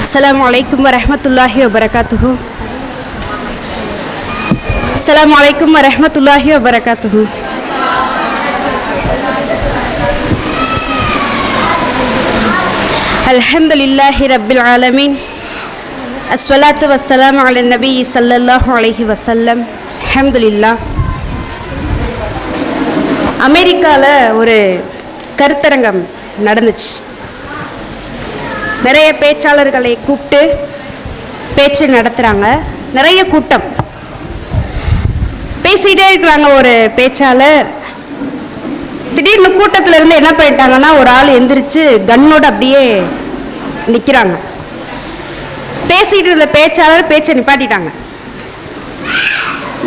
Assalamualaikum warahmatullahi wabarakatuh. Assalamualaikum warahmatullahi wabarakatuh. Alhamdulillahi rabbil alamin. Assalatu wassalamu ala nabi sallallahu alaihi wasallam. Alhamdulillah. அமெரிக்கால ஒரு கருத்தரங்கம் நடந்துச்சு. நிறைய பேச்சாளர்களை கூப்பிட்டு பேச்சு நடத்துகிறாங்க. நிறைய கூட்டம் பேசிகிட்டே இருக்கிறாங்க. ஒரு பேச்சாளர் திடீர்னு கூட்டத்தில் இருந்து என்ன பண்ணிட்டாங்கன்னா, ஒரு ஆள் எந்திரிச்சு கன்னோடு அப்படியே நிற்கிறாங்க. பேசிகிட்டு இருந்த பேச்சாளர் பேச்சை நிப்பாட்டிட்டாங்க.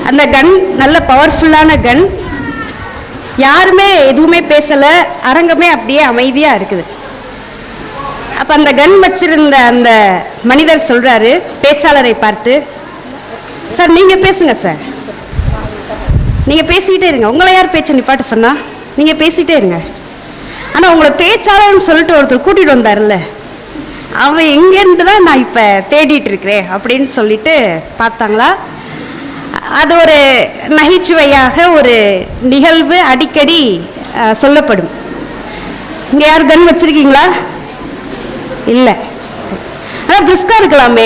அந்த கன் நல்ல பவர்ஃபுல்லான கன். யாருமே எதுவுமே பேசலை. அரங்கமே அப்படியே அமைதியாக இருக்குது. அப்போ அந்த கன் வச்சிருந்த அந்த மனிதர் சொல்கிறாரு பேச்சாளரை பார்த்து, சார் நீங்கள் பேசுங்க சார், நீங்கள் பேசிக்கிட்டே இருங்க. உங்களை யார் பேச்சை நிப்பாட்ட சொன்னா? நீங்கள் பேசிகிட்டே இருங்க. ஆனால் உங்களை பேச்சாளர்னு சொல்லிட்டு ஒருத்தர் கூட்டிகிட்டு வந்தார்ல, அவன் எங்கேருந்து தான் நான் இப்போ தேடிட்டு இருக்கிறேன் அப்படின்னு சொல்லிட்டு பார்த்தாங்களா. அது ஒரு நகைச்சுவையாக ஒரு நிகழ்வு அடிக்கடி சொல்லப்படும். இங்கே யார் கன் வச்சுருக்கீங்களா? இல்லை. சரி, ஆனால் பிரிஸ்கா இருக்கலாமே.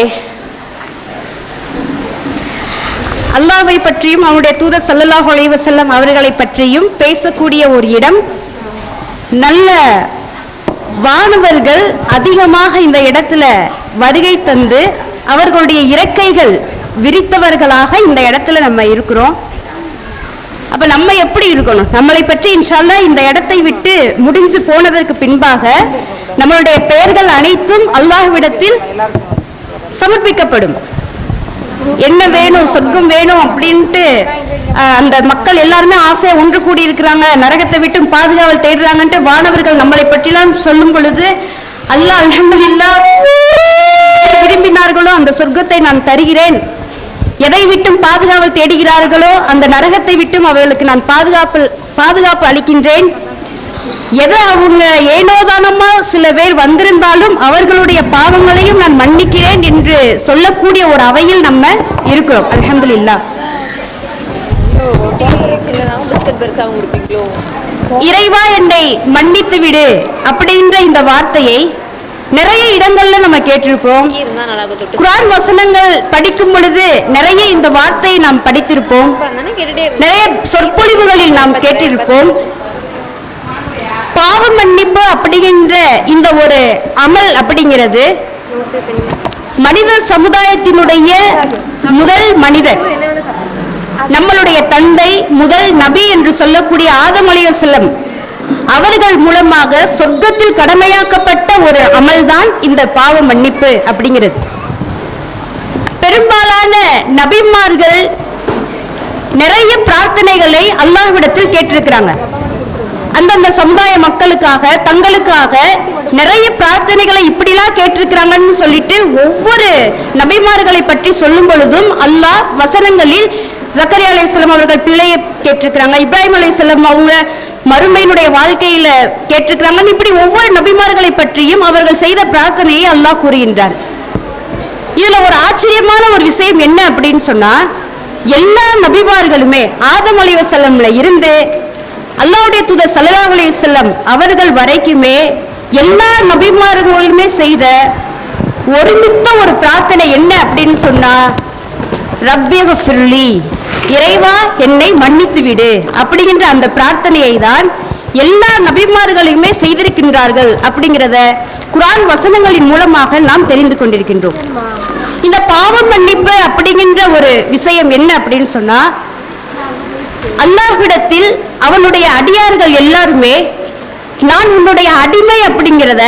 அல்லாஹ்வை பற்றியும் அவனுடைய தூதர் ஸல்லல்லாஹு அலைஹி வஸல்லம் அவர்களை பற்றியும் பேசக்கூடிய ஒரு இடம். நல்ல வானவர்கள் அதிகமாக இந்த இடத்துல வருகை தந்து அவர்களுடைய இறக்கைகள் விரித்தவர்களாக இந்த இடத்துல நம்ம இருக்கிறோம். அப்ப நம்ம எப்படி இருக்கணும்? நம்மளை பற்றி இன்ஷா அல்லாஹ் இந்த இடத்தை விட்டு முடிஞ்சு போனதற்கு பின்பாக நம்மளுடைய பெயர்கள் அனைத்தும் அல்லாஹ்விடத்தில் சமர்ப்பிக்கப்படும். என்ன வேணும், சொர்க்கம் வேணும் அப்படின்ட்டு அந்த மக்கள் எல்லாருமே ஆசையா ஒன்று கூடி இருக்கிறாங்க. நரகத்தை விட்டு பாதுகாவல் தேடுறாங்கன்ட்டு வானவர்கள் நம்மளை பற்றிலாம் சொல்லும் பொழுது அல்லாஹ் அல்ஹம்துலில்லாஹ் விரும்பினார்களோ அந்த சொர்க்கத்தை நான் தருகிறேன், எதை விட்டும் பாதுகாவல் தேடுகிறார்களோ அந்த நரகத்தை விட்டும் அவர்களுக்கு நான் பாதுகாப்பு அளிக்கின்றேன், எதை அவங்க ஏனோதானமா சில பேர் வந்திருந்தாலும் அவர்களுடைய பாவங்களையும் நான் மன்னிக்கிறேன் என்று சொல்லக்கூடிய ஒரு அவையில் நம்ம இருக்கிறோம். அல்ஹம்துலில்லாஹ். இறைவா என்னை மன்னித்து விடு அப்படின்ற இந்த வார்த்தையை நிறைய இடங்கள்ல நம்ம கேட்டிருப்போம். குர்ஆன் வசனங்கள் படிக்கும் பொழுது நிறைய இந்த வார்த்தையை நாம் படித்திருப்போம். நிறைய சொற்பொழிவுகளில் நாம் கேட்டிருப்போம். பாவ மன்னிப்பு அப்படிங்கிற இந்த ஒரு அமல் அப்படிங்கிறது மனித சமுதாயத்தினுடைய முதல் மனிதர், நம்மளுடைய தந்தை முதல் நபி என்று சொல்லக்கூடிய ஆதம் அலைஹிஸ்ஸலாம் அவர்கள் மூலமாக சொர்க்கத்தில் கடமையாக்கப்பட்ட ஒரு அமல்தான் இந்த பாவ மன்னிப்பு அப்படிங்கிறது. பெரும்பாலான நபிமார்கள் நிறைய பிரார்த்தனைகளை அல்லாஹ்விடத்தில் கேட்டிருக்கிறாங்க. அந்தந்த சமுதாய மக்களுக்காக தங்களுக்காக நிறைய பிரார்த்தனைகளை இப்படிலாம் கேட்டிருக்கிறாங்கன்னு சொல்லிட்டு ஒவ்வொரு நபிமார்களை பற்றி சொல்லும் பொழுதும் அல்லாஹ் வசனங்களில் ஜக்கரியா அலைஹிஸ்ஸலாம் அவர்கள் பிள்ளையை கேட்டிருக்கிறாங்க, இப்ராஹிம் அலைஹிஸ்ஸலாம் அவங்க மறுமையினுடைய வாழ்க்கையில கேட்டிருக்கிறாங்கன்னு இப்படி ஒவ்வொரு நபிமார்களை பற்றியும் அவர்கள் செய்த பிரார்த்தனையை அல்லாஹ் கூறுகின்றார். இதுல ஒரு ஆச்சரியமான ஒரு விஷயம் என்ன அப்படின்னு சொன்னா, எல்லா நபிமார்களுமே ஆதம் அலைஹிஸ்ஸலாம்ல இருந்து அல்லாஹ்வுடைய தூதர் ஸல்லல்லாஹு அலைஹி வஸல்லம் அவர்கள் வரைக்குமே எல்லா நபிமார்களுமே செய்த ஒருமித்த ஒரு பிரார்த்தனை என்ன அப்படின்னு சொன்னா, ரப்பிக்ஃபிர்லி, இறைவா என்னை மன்னித்து விடு அப்படிங்கிற அந்த பிரார்த்தனையை தான் எல்லா நபிமார்களுமே செய்திருக்கின்றார்கள் அப்படிங்கிறத குர்ஆன் வசனங்களின் மூலமாக நாம் தெரிந்து கொண்டிருக்கின்றோம். இந்த பாவ மன்னிப்பு அப்படிங்கிற ஒரு விஷயம் என்ன அப்படின்னு சொன்னா, அல்லாஹ்விடத்தில் அவனுடைய அடியார்கள் எல்லாருமே நான் உன்னுடைய அடிமை அப்படிங்கிறத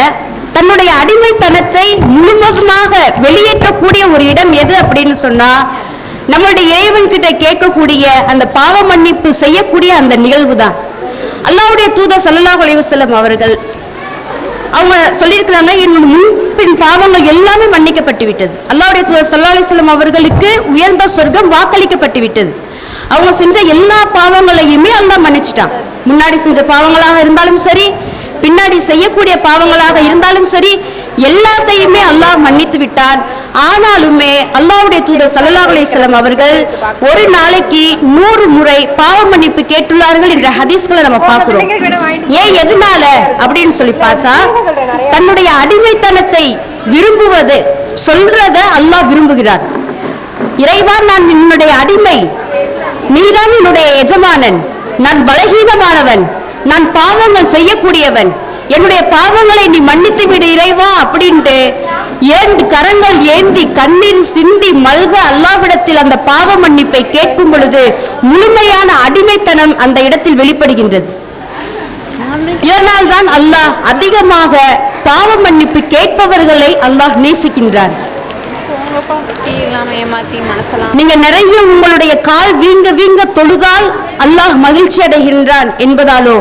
தன்னுடைய அடிமைத்தனத்தை முழுவதுமாக வெளியேற்றக்கூடிய ஒரு இடம் எது அப்படின்னு சொன்னா, நம்மளுடைய இறைவன் கிட்ட கேட்கக்கூடிய அந்த பாவ மன்னிப்பு செய்யக்கூடிய அந்த நிகழ்வு தான். அல்லாஹ்வுடைய தூதர் ஸல்லல்லாஹு அலைஹி வஸல்லம் அவர்கள் அவங்க சொல்லியிருக்கிறாங்க, என்னோட முன்பின் பாவங்கள் எல்லாமே மன்னிக்கப்பட்டு விட்டது. அல்லாஹ்வுடைய தூதர் ஸல்லல்லாஹு அலைஹி வஸல்லம் அவர்களுக்கு உயர்ந்த சொர்க்கம் வாக்களிக்கப்பட்டு விட்டது. அவங்க செஞ்ச எல்லா பாவங்களையுமே அல்லாஹ் மன்னிச்சிட்டான். முன்னாடி செஞ்ச பாவங்களாக இருந்தாலும் சரி, பின்னாடி செய்யக்கூடிய பாவங்களாக இருந்தாலும் சரி, எல்லாத்தையுமே அல்லாஹ் மன்னித்து விட்டான். ஆனாலுமே அல்லாஹ்வுடைய தூதர் ஸல்லல்லாஹு அலைஹி வஸல்லம் அவர்கள் ஒரு நாளைக்கு 100 முறை பாவ மன்னிப்பு கேட்டுள்ளார்கள் என்ற ஹதீஸ்களை நம்ம பார்க்கிறோம். ஏன், எதனால அப்படின்னு சொல்லி பார்த்தா, தன்னுடைய அடிமைத்தனத்தை விரும்புவது சொல்றத அல்லாஹ் விரும்புகிறார். இறைவா, நான் என்னுடைய அடிமை, நீதான் என்னுடைய எஜமானன், நான் பலகீனமானவன், நான் பாவங்கள் செய்யக்கூடியவன், என்னுடைய பாவங்களை நீ மன்னித்து விடு இறைவா அப்படின்ட்டு 2 கரங்கள் ஏந்தி கண்ணீர் சிந்தி மல்க அல்லாஹ்விடத்தில் அந்த பாவ மன்னிப்பை கேட்கும் பொழுது முழுமையான அடிமைத்தனம் அந்த இடத்தில் வெளிப்படுகின்றது. இதனால் தான் அல்லாஹ் அதிகமாக பாவ மன்னிப்பு கேட்பவர்களை அல்லாஹ் நேசிக்கின்றான். நீங்க நிறைய உங்களுடைய கால் வீங்க வீங்க தொழுதால் அல்லாஹ் மகிழ்ச்சி அடைகின்றான் என்பதாலோ,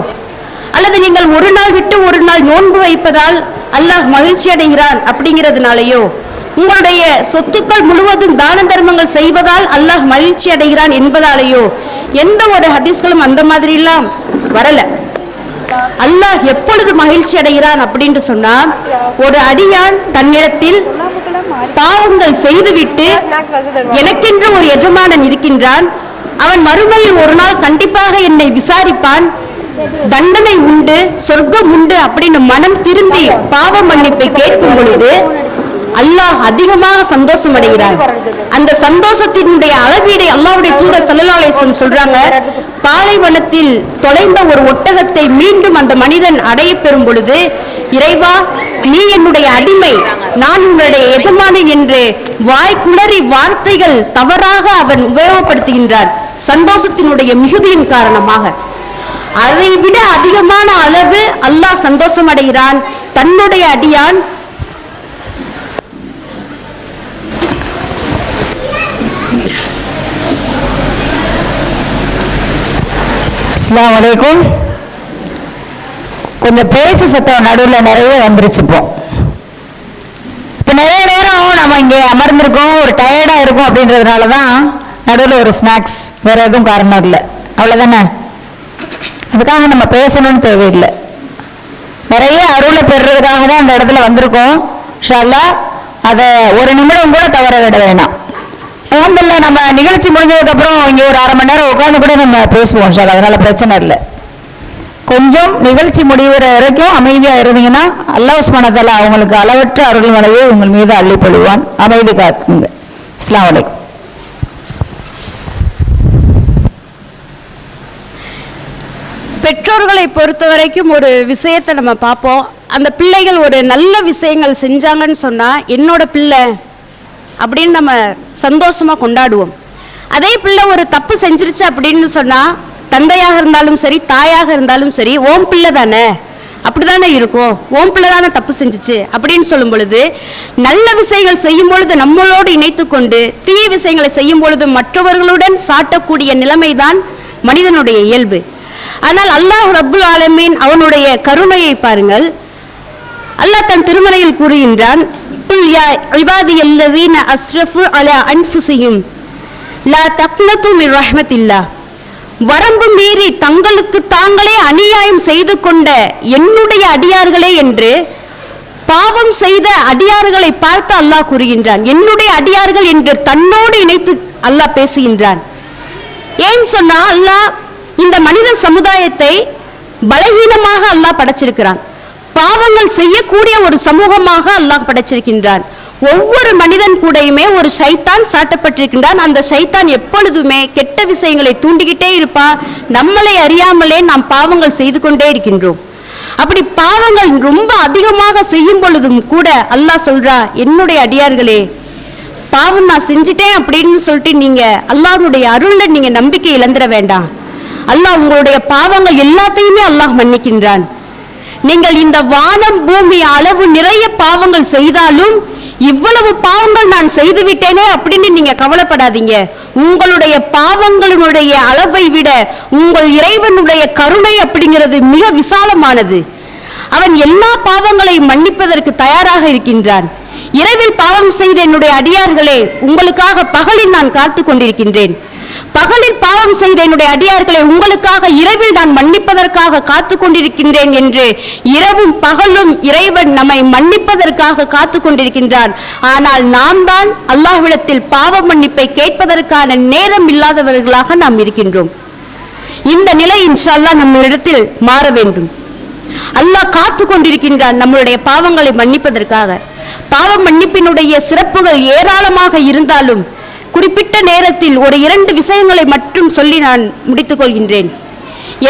அல்லது நீங்கள் ஒரு நாள் விட்டு ஒரு நாள் நோன்பு வைப்பதால் அல்லாஹ் மகிழ்ச்சி அடைகிறான் அப்படிங்கிறதுனாலயோ, உங்களுடைய சொத்துக்கள் முழுவதும் தான தர்மங்கள் செய்வதால் அல்லாஹ் மகிழ்ச்சி அடைகிறான் என்பதாலேயோ எந்த ஒரு ஹதீஸ்களும் அந்த மாதிரி எல்லாம் வரல. அல்லாஹ் எப்பொழுது மகிழ்ச்சி அடைகிறான் அப்படின்னு சொன்னா, ஒரு அடியான் தன்னிடத்தில் பாவங்கள் செய்துவிட்டு எனக்கென்று ஒரு எஜமானன் இருக்கின்றான், அவன் மறுமையில் ஒரு நாள் கண்டிப்பாக என்னை விசாரிப்பான், தண்டனை உண்டு, சொர்க்கம் உண்டு அப்படின்னு மனம் திரும்பி பாவ மன்னிப்பை கேட்கும் பொழுது அல்லாஹ் அதிகமாக சந்தோஷம் அடைகிறார். அந்த சந்தோஷத்தினுடைய அளவீடை அல்லாஹ்வுடைய தூதர் ஸல்லல்லாஹு அலைஹி வஸல்லம் சொல்றாங்க, பாலைவனத்தில் தொலைந்த ஒரு ஒட்டகத்தை மீண்டும் அந்த மனிதன் அடைய பெறும் பொழுது, இறைவா, நீ என்னுடைய அடிமை, நான் உன்னுடைய எஜமானன் என்று வாய் குளறி வார்த்தைகள் தவறாக அவன் உபயோகப்படுத்துகின்றான் சந்தோஷத்தினுடைய மிகுதியின் காரணமாக. அதை விட அதிகமான அளவு அல்லாஹ் சந்தோஷம் அடைகிறான். தன்னுடைய அடியான் அஸ்ஸலாமு அலைக்கும். கொஞ்சம் பேச்சு சத்தம் நடுவில் நிறைய வந்துருச்சு. இப்போ நிறைய நேரம் நம்ம இங்கே அமர்ந்திருக்கோம், ஒரு டயர்டாக இருக்கும் அப்படின்றதுனால தான் நடுவில் ஒரு ஸ்நாக்ஸ், வேற எதுவும் காரணம் இல்லை, அவ்வளோதானே. அதுக்காக நம்ம பேசணும்னு தேவையில்லை. நிறைய அருளை பெறுறதுக்காக தான் அந்த இடத்துல வந்திருக்கோம். இன்ஷா அல்லாஹ் அதை ஒரு நிமிடம் கூட தவற விட வேணாம். அல்ஹம்துலில்லாஹ், நம்ம நிகழ்ச்சி முடிஞ்சதுக்கப்புறம் இங்கே ஒரு அரை மணி நேரம் உட்காந்து கூட நம்ம பேசுவோம் இன்ஷா அல்லாஹ், அதனால பிரச்சனை இல்லை. கொஞ்சம் நிகழ்ச்சி முடிகிற வரைக்கும் அமைதியாக இருந்தீங்கன்னா அல்லாஹ் சுப்ஹானஹு வ தஆலா அவங்களுக்கு அளவற்ற அருள் மழையை உங்கள் மீது அள்ளி பொழிவான். அமைதி காத்துங்க. அஸ்ஸலாமு அலைக்கும். பெற்றோர்களை பொறுத்த வரைக்கும் ஒரு விஷயத்தை நம்ம பார்ப்போம். அந்த பிள்ளைகள் ஒரு நல்ல விஷயங்கள் செஞ்சாங்கன்னு சொன்னால் என்னோட பிள்ளை அப்படின்னு நம்ம சந்தோஷமாக கொண்டாடுவோம். அதே பிள்ளை ஒரு தப்பு செஞ்சிருச்சு அப்படின்னு சொன்னால், தந்தையாக இருந்தாலும் சரி தாயாக இருந்தாலும் சரி, ஓம் பிள்ளை தானே, அப்படி தானே இருக்கும், ஓம் பிள்ளை தானே தப்பு செஞ்சிச்சு அப்படின்னு சொல்லும் பொழுது, நல்ல விஷயங்கள் செய்யும் பொழுது நம்மளோடு இணைத்து கொண்டு தீய விஷயங்களை செய்யும் பொழுது மற்றவர்களுடன் சாட்டக்கூடிய நிலைமைதான் மனிதனுடைய இயல்பு. ஆனால் அல்லாஹ் ரப்புல் ஆலமீன் அவனுடைய கருணையை பாருங்கள். அல்லாஹ் தன் திருமறையில் கூறுகின்றான், யா இபாதியல்லதீன அஸ்ரஃபு அலா அன்ஃபுஸிஹிம் லா தக்னது மின் ரஹ்மத்தில்லாஹ். வரம்பு மீறி தங்களுக்கு தாங்களே அநியாயம் செய்து கொண்ட என்னுடைய அடியார்களே என்று பாவம் செய்த அடியார்களை பார்த்து அல்லாஹ் கூறுகின்றான். என்னுடைய அடியார்கள் என்று தன்னோடு இணைத்து அல்லாஹ் பேசுகின்றான். ஏன் சொன்னா, அல்லாஹ் இந்த மனித சமுதாயத்தை பலவீனமாக அல்லாஹ் படைச்சிருக்கிறான். பாவங்கள் செய்யக்கூடிய ஒரு சமூகமாக அல்லாஹ் படைச்சிருக்கின்றான். ஒவ்வொரு மனிதன் கூடயுமே ஒரு ஷைத்தான் சாட்டப்பட்டிருக்கின்றான். அந்த ஷைத்தான் எப்பொழுதுமே கெட்ட விஷயங்களை தூண்டிக்கிட்டே இருப்பான். நம்மளை அறியாமலே நாம் பாவங்கள் செய்து கொண்டே இருக்கின்றோம். அப்படி பாவங்கள் ரொம்ப அதிகமாக செய்யும் பொழுதும் கூட அல்லாஹ் சொல்றா, என்னுடைய அடியார்களே, பாவம் நான் செஞ்சுட்டேன் அப்படின்னு சொல்லிட்டு நீங்க அல்லாஹ்வுடைய அருள்ல நீங்க நம்பிக்கை இழந்துட வேண்டாம். அல்லாஹ் உங்களுடைய பாவங்கள் எல்லாத்தையுமே அல்லாஹ் மன்னிக்கின்றான். நீங்கள் இந்த வானம் பூமி அளவு நிறைய பாவங்கள் செய்தாலும் இவ்வளவு பாவங்கள் நான் செய்து விட்டேனே அப்படின்னு நீங்க கவலைப்படாதீங்க. உங்களுடைய பாவங்களுடைய அளவை விட உங்கள் இறைவனுடைய கருணை அப்படிங்கிறது மிக விசாலமானது. அவன் எல்லா பாவங்களையும் மன்னிப்பதற்கு தயாராக இருக்கின்றான். இரவில் பாவம் செய்த என்னுடைய அடியார்களே, உங்களுக்காக பகலில் நான் காத்து கொண்டிருக்கின்றேன். பகலில் பாவம் செய்த என்னுடைய அடியார்களை உங்களுக்காக இரவில் நான் மன்னிப்பதற்காக காத்து கொண்டிருக்கின்றேன் என்று இரவும் பகலும் இறைவன் நம்மை மன்னிப்பதற்காக காத்து கொண்டிருக்கின்றான். ஆனால் நாம் தான் அல்லாஹ்விடத்தில் பாவ மன்னிப்பை கேட்பதற்கான நேரம் இல்லாதவர்களாக நாம் இருக்கின்றோம். இந்த நிலை இன்ஷா அல்லாஹ் நம்மளிடத்தில் மாற வேண்டும். அல்லாஹ் காத்து கொண்டிருக்கின்றான் நம்மளுடைய பாவங்களை மன்னிப்பதற்காக. பாவ மன்னிப்பினுடைய சிறப்புகள் ஏராளமாக இருந்தாலும் குறிப்பிட்ட நேரத்தில் ஒரு 2 விஷயங்களை மட்டும் சொல்லி நான் முடித்துக் கொள்கின்றேன்.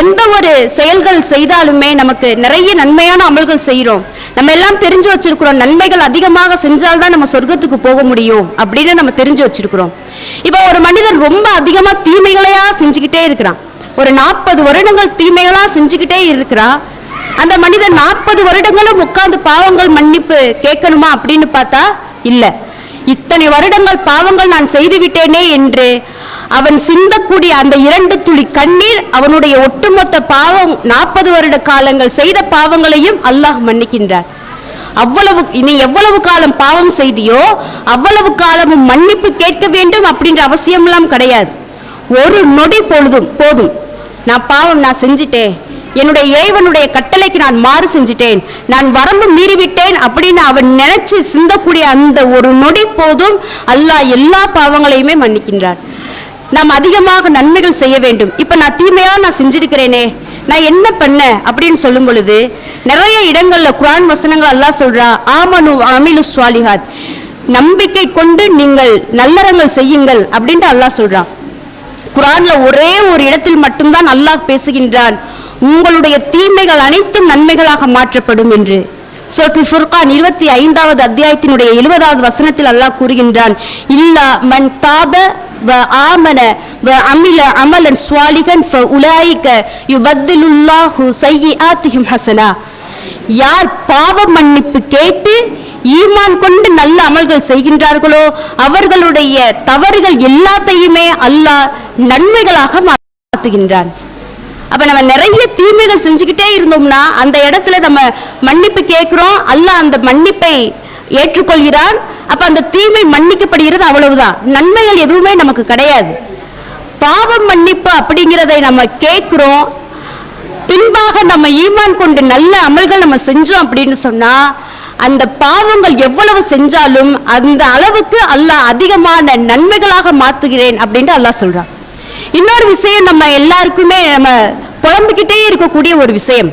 எந்த ஒரு செயல்கள் செய்தாலுமே நமக்கு நிறைய நன்மையான அமல்கள் செய்கிறோம். நம்ம எல்லாம் தெரிஞ்சு வச்சிருக்கிறோம், நன்மைகள் அதிகமாக செஞ்சால்தான் நம்ம சொர்க்கத்துக்கு போக முடியும் அப்படின்னு நம்ம தெரிஞ்சு வச்சிருக்கிறோம். இப்போ ஒரு மனிதன் ரொம்ப அதிகமா தீமைகளையா செஞ்சுக்கிட்டே இருக்கிறான். ஒரு 40 வருடங்கள் தீமைகளா செஞ்சுக்கிட்டே இருக்கிறான். அந்த மனிதன் 40 வருடங்களும் உட்கார்ந்து பாவங்கள் மன்னிப்பு கேட்கணுமா அப்படின்னு பார்த்தா இல்ல. இத்தனை வருடங்கள் பாவங்கள் நான் செய்து விட்டேனே என்று அவன் சிந்தக்கூடிய அந்த 2 துளி கண்ணீர் அவனுடைய ஒட்டுமொத்த பாவம் 40 வருட காலங்கள் செய்த பாவங்களையும் அல்லாஹ் மன்னிக்கின்றான். அவ்வளவு நீ எவ்வளவு காலம் பாவம் செய்தியோ அவ்வளவு காலமும் மன்னிப்பு கேட்க வேண்டும் அப்படின்ற அவசியமெல்லாம் கிடையாது. ஒரு நொடி பொழுதும் போதும், நான் செஞ்சிட்டேன், என்னுடைய இறைவனுடைய கட்டளைக்கு நான் மாறு செஞ்சிட்டேன், நான் வரம்பு மீறிவிட்டேன் அப்படின்னு அவன் நினைச்சு சிந்தக்கூடிய அந்த ஒரு நொடி போதும் அல்லாஹ் எல்லா பாவங்களையுமே மன்னிக்கின்றான். நாம் அதிகமாக நன்மைகள் செய்ய வேண்டும். இப்ப நான் தீமையா நான் செஞ்சிருக்கிறேனே, நான் என்ன பண்ண அப்படின்னு சொல்லும் பொழுது நிறைய இடங்கள்ல குர்ஆன் வசனங்கள் அல்லாஹ் சொல்றா, ஆமனு அமிலு ஸ்வாலிஹாத், நம்பிக்கை கொண்டு நீங்கள் நல்லறங்கள் செய்யுங்கள் அப்படின்ட்டு அல்லாஹ் சொல்றான். குர்ஆன்ல ஒரே ஒரு இடத்தில் மட்டும்தான் அல்லாஹ் பேசுகின்றான், உங்களுடைய தீமைகள் அனைத்தும் நன்மைகளாக மாற்றப்படும் என்று. சூரத்துல் ஃபுர்கான் 25வது அத்தியாயத்தினுடைய 70வது வசனத்தில் அல்லாஹ் கூறுகின்றான், இல்லா மன் தாப வ ஆமன வ அமில அமலன் ஸ்வாலிஹன் ஃபஉலாயிக யுபத்திலுல்லாஹு ஸய்யிஆத்திஹிம் ஹஸனா. யார் பாவ மன்னிப்பு கேட்டு ஈமான் கொண்டு நல்ல அமல்கள் செய்கின்றார்களோ அவர்களுடைய தவறுகள் எல்லாத்தையுமே அல்லாஹ் நன்மைகளாக மாற்றுகின்றான். அப்ப நம்ம நிறைய தீமைகள் செஞ்சுக்கிட்டே இருந்தோம்னா அந்த இடத்துல நம்ம மன்னிப்பு கேட்கிறோம், அல்லாஹ் அந்த மன்னிப்பை ஏற்றுக்கொள்கிறான். அப்ப அந்த தீமை மன்னிக்கப்படுகிறது, அவ்வளவுதான். நன்மைகள் எதுவுமே நமக்கு கிடையாது. பாவம் மன்னிப்பு அப்படிங்கிறதை நம்ம கேட்கிறோம், பின்பாக நம்ம ஈமான் கொண்டு நல்ல அமல்கள் நம்ம செஞ்சோம் அப்படின்னு சொன்னா அந்த பாவங்கள் எவ்வளவு செஞ்சாலும் அந்த அளவுக்கு அல்லாஹ் அதிகமான நன்மைகளாக மாத்துகிறேன் அப்படின்னு அல்லாஹ் சொல்றான். இன்னொரு விஷயம், நம்ம எல்லாருக்குமே நம்ம புலம்பிக்கிட்டே இருக்கக்கூடிய ஒரு விஷயம்,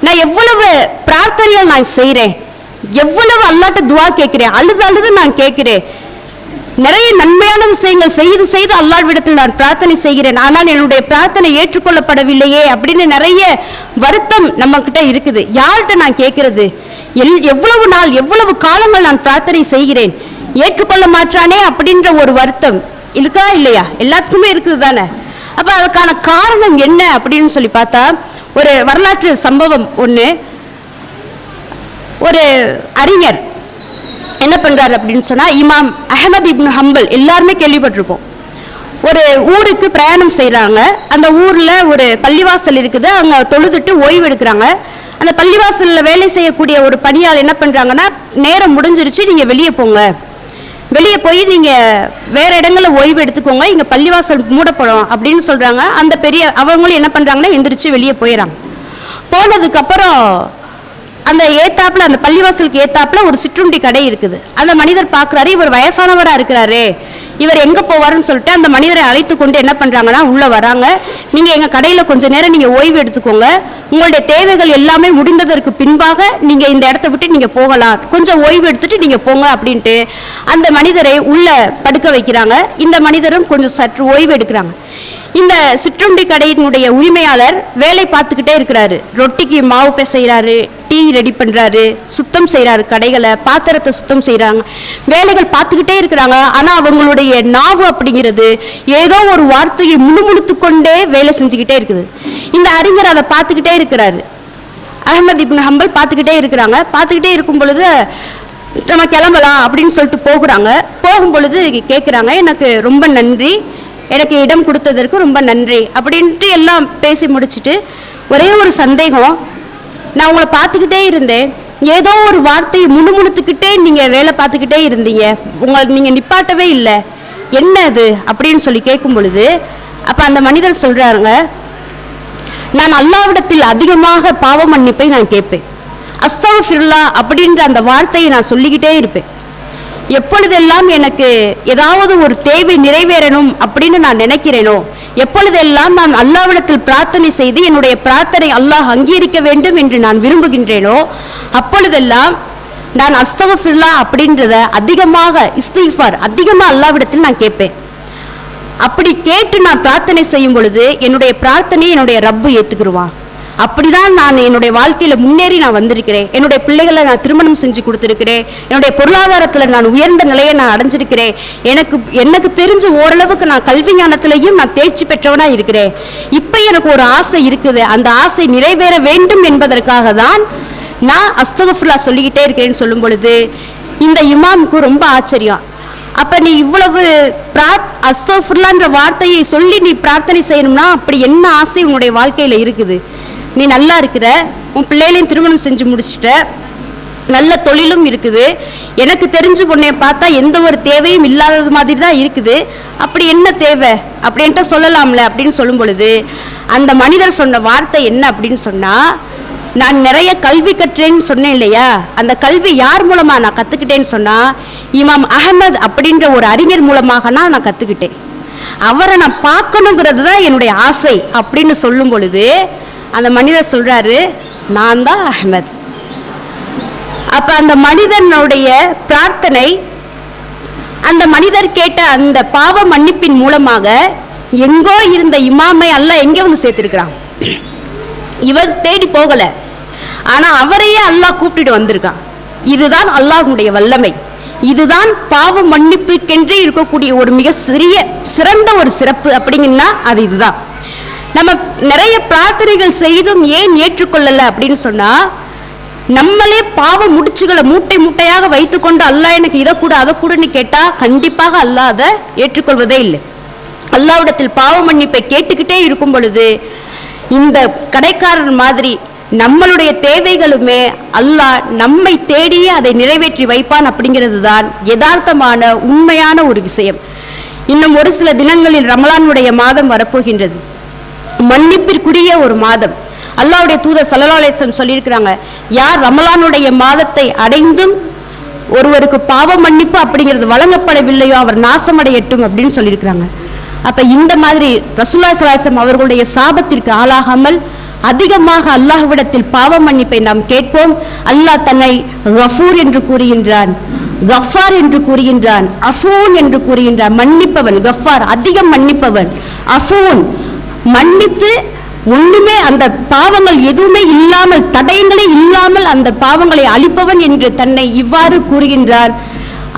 நான் எவ்வளவு பிரார்த்தனைகள் நான் செய்றேன், எவ்வளவு அல்லாஹ்ட்ட துஆ கேட்கிறேன், அழுது நான் கேட்கிறேன், நிறைய நன்மையான விஷயங்கள் செய்து அல்லாஹ்விடத்தில் நான் பிரார்த்தனை செய்கிறேன், ஆனால் என்னுடைய பிரார்த்தனை ஏற்றுக்கொள்ளப்படவில்லையே அப்படின்னு நிறைய வருத்தம் நம்ம கிட்ட இருக்குது. யார்கிட்ட நான் கேட்கிறது? எவ்வளவு நாள் எவ்வளவு காலங்கள் நான் பிரார்த்தனை செய்கிறேன், ஏற்றுக்கொள்ள மாட்டானே அப்படின்ற ஒரு வருத்தம் இருக்கா இல்லையா? எல்லாத்துக்குமே இருக்குது தானே. அப்ப அதுக்கான காரணம் என்ன அப்படின்னு சொல்லி பார்த்தா, ஒரு வரலாற்று சம்பவம் ஒண்ணு. ஒரு அறிஞர் என்ன பண்றாரு அப்படின்னு சொன்னா, இமாம் அஹ்மத் இப்னு ஹம்பல் எல்லாருமே கேள்விப்பட்டிருப்போம். ஒரு ஊருக்கு பிரயாணம் செய்யறாங்க. அந்த ஊர்ல ஒரு பள்ளிவாசல் இருக்குது, அங்க தொழுதுட்டு ஓய்வு எடுக்கிறாங்க. அந்த பள்ளிவாசல்ல வேலை செய்யக்கூடிய ஒரு பணியாளர் என்ன பண்றாங்கன்னா, நேரம் முடிஞ்சிருச்சு, நீங்க வெளியே போங்க, வெளியே போய் நீங்க வேற இடங்கள்ல ஓய்வு எடுத்துக்கோங்க, இங்க பள்ளிவாசல் மூடப்படும் அப்படின்னு சொல்றாங்க. அந்த பெரிய அவங்களும் என்ன பண்றாங்கன்னா எந்திரிச்சு வெளியே போயிடறாங்க. போனதுக்கு அப்புறம் அந்த ஏத்தாப்புல, அந்த பள்ளிவாசலுக்கு ஏத்தாப்புல ஒரு சிற்றுண்டி கடை இருக்குது. அந்த மனிதர் பாக்குறாரு, இவர் வயசானவரா இருக்கிறாரு, இவர் எங்க போவாருன்னு சொல்லிட்டு அந்த மனிதரை அழைத்து கொண்டு என்ன பண்றாங்கன்னா உள்ள வராங்க. நீங்க எங்க கடையில கொஞ்ச நேரம் நீங்க ஓய்வு எடுத்துக்கோங்க, உங்களுடைய தேவைகள் எல்லாமே முடிந்ததற்கு பின்பாக நீங்க இந்த இடத்த விட்டு நீங்க போகலாம், கொஞ்சம் ஓய்வு எடுத்துட்டு நீங்க போங்க அப்படின்ட்டு அந்த மனிதரை உள்ள படுக்க வைக்கிறாங்க. இந்த மனிதரும் கொஞ்சம் சற்று ஓய்வு எடுக்கிறாங்க. இந்த சிற்றுண்டி கடையினுடைய உரிமையாளர் வேலை பார்த்துக்கிட்டே இருக்கிறாரு. ரொட்டிக்கு மாவு பிசைறாரு, டீ ரெடி பண்றாரு, சுத்தம் செய்யறாரு, கடைகளை பாத்திரத்தை சுத்தம் செய்யறாங்க, வேலைகள் பார்த்துக்கிட்டே இருக்கிறாங்க. ஆனா அவங்களுடைய நாவு அப்படிங்கிறது ஏதோ ஒரு வார்த்தையை முணுமுணுத்து கொண்டே வேலை செஞ்சுக்கிட்டே இருக்குது. இந்த அறிஞர் அதை பார்த்துக்கிட்டே இருக்கிறாரு. அஹ்மத் இப்னு ஹம்பல் பார்த்துக்கிட்டே இருக்கிறாங்க. பார்த்துக்கிட்டே இருக்கும் பொழுது நம்ம கிளம்பலாம் அப்படின்னு சொல்லிட்டு போகிறாங்க. போகும் பொழுது கேட்குறாங்க, எனக்கு ரொம்ப நன்றி, எனக்கு இடம் கொடுத்ததற்கு ரொம்ப நன்றி அப்படின்ட்டு எல்லாம் பேசி முடிச்சுட்டு, ஒரே ஒரு சந்தேகம், நான் உங்களை பார்த்துக்கிட்டே இருந்தேன், ஏதோ ஒரு வார்த்தையை முணுமுணுத்துக்கிட்டே நீங்கள் வேலை பார்த்துக்கிட்டே இருந்தீங்க, நீங்கள் நிப்பாட்டவே இல்லை, என்ன அது அப்படின்னு சொல்லி கேட்கும் பொழுது அப்ப அந்த மனிதர் சொல்றாங்க, நான் அல்லாஹ்விடத்தில் அதிகமாக பாவ மன்னிப்பை நான் கேட்பேன். அஸ்தக்ஃபிருல்லாஹ் அப்படின்ற அந்த வார்த்தையை நான் சொல்லிக்கிட்டே இருப்பேன். எப்பொழுதெல்லாம் எனக்கு ஏதாவது ஒரு தேவை நிறைவேறணும் அப்படின்னு நான் நினைக்கிறேனோ, எப்பொழுதெல்லாம் நான் அல்லாஹ்விடத்தில் பிரார்த்தனை செய்து என்னுடைய பிரார்த்தனை அல்லாஹ் அங்கீகரிக்க வேண்டும் என்று நான் விரும்புகின்றேனோ, அப்பொழுதெல்லாம் நான் அஸ்தக்ஃபிருல்லாஹ் அப்படின்றத அதிகமாக இஸ்திக்ஃபார் அதிகமாக அல்லாஹ்விடத்தில் நான் கேட்பேன். அப்படி கேட்டு நான் பிரார்த்தனை செய்யும் பொழுது என்னுடைய பிரார்த்தனையை என்னுடைய ரப்பு ஏத்துக்குருவான். அப்படிதான் நான் என்னுடைய வாழ்க்கையில முன்னேறி நான் வந்திருக்கிறேன். என்னுடைய பிள்ளைகளை நான் திருமணம் செஞ்சு கொடுத்திருக்கிறேன். என்னுடைய பொருளாதாரத்துல நான் உயர்ந்த நிலையை நான் அடைஞ்சிருக்கிறேன். எனக்கு தெரிஞ்ச ஓரளவுக்கு நான் கல்வி ஞானத்திலையும் நான் தேர்ச்சி பெற்றவனா இருக்கிறேன். இப்ப எனக்கு ஒரு ஆசை இருக்குது, அந்த ஆசை நிறைவேற வேண்டும் என்பதற்காக தான் நான் அஸ்தக்ஃபிருல்லாஹ் சொல்லிக்கிட்டே இருக்கிறேன்னு சொல்லும் பொழுது இந்த இமாமுக்கு ரொம்ப ஆச்சரியம். அப்ப நீ இவ்வளவு அஸ்தக்ஃபிருல்லாஹ்ன்ற வார்த்தையை சொல்லி நீ பிரார்த்தனை செய்யணும்னா அப்படி என்ன ஆசை உன்னுடைய வாழ்க்கையில இருக்குது? நீ நல்லா இருக்கிற, உன் பிள்ளைகளையும் திருமணம் செஞ்சு முடிச்சுட்ட, நல்ல தொழிலும் இருக்குது, எனக்கு தெரிஞ்சு உன்னை பார்த்தா எந்த ஒரு தேவையும் இல்லாதது மாதிரி தான் இருக்குது, அப்படி என்ன தேவை அப்படின்ட்டு சொல்லலாம்ல அப்படின்னு சொல்லும் பொழுது அந்த மனிதர் சொன்ன வார்த்தை என்ன அப்படின்னு சொன்னா, நான் நிறைய கல்வி கற்றேன்னு சொன்னேன் இல்லையா, அந்த கல்வி யார் மூலமா நான் கத்துக்கிட்டேன்னு சொன்னா இமாம் அஹமத் அப்படின்ற ஒரு அறிஞர் மூலமாக நான் கத்துக்கிட்டேன். அவரை நான் பார்க்கணுங்கிறது தான் என்னுடைய ஆசை அப்படின்னு சொல்லும் பொழுது அந்த மனிதர் சொல்றாரு, நான் தான் அஹமத். அப்ப அந்த மனிதனுடைய பிரார்த்தனை, அந்த மனிதர் கேட்ட அந்த பாவ மன்னிப்பின் மூலமாக எங்கோ இருந்த இமாமை அல்லாஹ் எங்கே வந்து சேர்த்திருக்கிறான். இவர் தேடி போகல, ஆனா அவரையே அல்லாஹ் கூப்பிட்டு வந்திருக்கான். இதுதான் அல்லாஹ்வுடைய வல்லமை. இதுதான் பாவ மன்னிப்புக்கென்றே இருக்கக்கூடிய ஒரு மிக சிறந்த ஒரு சிறப்பு அப்படிங்கன்னா அது இதுதான். நம்ம நிறைய பிரார்த்தனைகள் செய்தும் ஏன் ஏற்றுக்கொள்ளல அப்படின்னு சொன்னா, நம்மளே பாவ முடிச்சுகளை மூட்டை மூட்டையாக வைத்துக்கொண்டு அல்லாஹ் எனக்கு இதை கூட அதை கூடன்னு கேட்டா கண்டிப்பாக அல்லாஹ் அதை ஏற்றுக்கொள்வதே இல்லை. அல்லாஹ்விடத்தில் பாவ மன்னிப்பை கேட்டுக்கிட்டே இருக்கும் பொழுது இந்த கடைக்காரர் மாதிரி நம்மளுடைய தேவைகளுமே அல்லாஹ் நம்மை தேடியே அதை நிறைவேற்றி வைப்பான் அப்படிங்கிறது தான் யதார்த்தமான உண்மையான ஒரு விஷயம். இன்னும் ஒரு சில தினங்களில் ரமலானுடைய மாதம் வரப்போகின்றது. மன்னிப்பிற்குரிய ஒரு மாதம். அல்லாஹ்வுடைய தூதர் ஸல்லல்லாஹு அலைஹி வஸல்லம் சொல்லியிருக்கிறாங்க, யார் ரமலானுடைய மாதத்தை அடைந்தும் ஒருவருக்கு பாவ மன்னிப்பு அப்படிங்கிறது வழங்கப்படவில்லையோ அவர் நாசமடையட்டும் அப்படின்னு சொல்லியிருக்கிறாங்க. அப்ப இந்த மாதிரி ரசூலுல்லாஹி ஸல்லல்லாஹு அலைஹி வஸல்லம் அவர்களுடைய சாபத்திற்கு ஆளாகாமல் அதிகமாக அல்லாஹ்விடத்தில் பாவ மன்னிப்பை நாம் கேட்போம். அல்லாஹ் தன்னை கஃபூர் என்று கூறுகின்றான், கஃபார் என்று கூறுகின்றான், அஃபூன் என்று கூறுகின்றான். மன்னிப்பவன் கஃபார், அதிகம் மன்னிப்பவன். அஃபூன் மன்னித்து ஒண்ணுமே அந்த பாவங்கள் எதுவுமே இல்லாமல், தடயங்களே இல்லாமல் அந்த பாவங்களை அழிப்பவன் என்று தன்னை இவ்வாறு கூறுகின்றான்.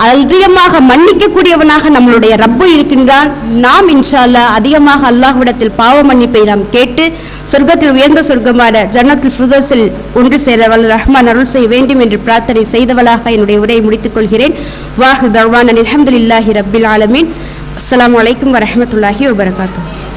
அதிகமாக மன்னிக்கக்கூடியவனாக நம்மளுடைய ரப்பு இருக்கின்றான். நாம் இன்ஷா அல்லாஹ் அதிகமாக அல்லாஹ்விடத்தில் பாவ மன்னிப்பை நாம் கேட்டு சொர்க்கத்தில் உயர்ந்த சொர்க்கமான ஜன்னத்துல் ஃபிர்தௌஸில் ஒன்று சேர வல்ல ரஹ்மான் அருள் செய்ய வேண்டும் என்று பிரார்த்தனை செய்தவளாக என்னுடைய உரையை முடித்துக் கொள்கிறேன். வாஹிர் தஅவானா அல்ஹம்துலில்லாஹி ரப்பில் ஆலமீன். அஸ்ஸலாமு அலைக்கும் வரஹ்மத்துல்லாஹி வபரகாத்துஹு.